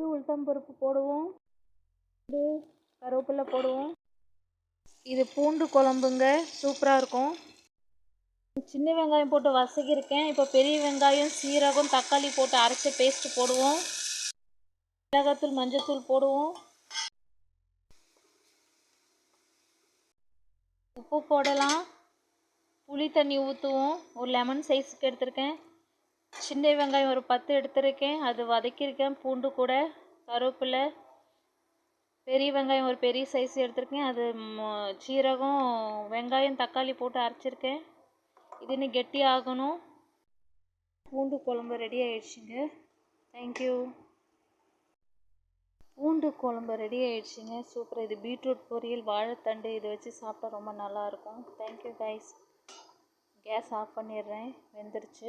உளுத்தம் பருப்பு போடுவோம், கருவேப்பிலை போடுவோம். இது பூண்டு குழம்புங்க, சூப்பராக இருக்கும். சின்ன வெங்காயம் போட்டு வதக்கியிருக்கேன். இப்போ பெரிய வெங்காயம், சீரகம், தக்காளி போட்டு அரைச்ச பேஸ்ட்டு போடுவோம். மிளகாத்தூள், மஞ்சத்தூள் போடுவோம். உப்பு போடலாம். புளி தண்ணி ஊற்றுவோம். ஒரு லெமன் சைஸுக்கு எடுத்திருக்கேன். சின்ன வெங்காயம் ஒரு 10 எடுத்திருக்கேன், அது வதக்கியிருக்கேன். பூண்டு கூட கருவேப்பிலை, பெரிய வெங்காயம் ஒரு பெரிய சைஸ் எடுத்திருக்கேன், அது சீரகம், வெங்காயம், தக்காளி போட்டு அரைச்சிருக்கேன். இது இன்னும் கெட்டியாகணும். பூண்டு குழம்பு ரெடி ஆயிடுச்சுங்க. தேங்க்யூ. பூண்டு குழம்பு ரெடி ஆயிடுச்சுங்க, சூப்பர். இது பீட்ரூட் பொரியல், வாழைத்தண்டு இதை வச்சு சாப்பிட்டா ரொம்ப நல்லாயிருக்கும். Thank you guys. கேஸ் ஆஃப் பண்ணிடுறேன், வெந்துருச்சு.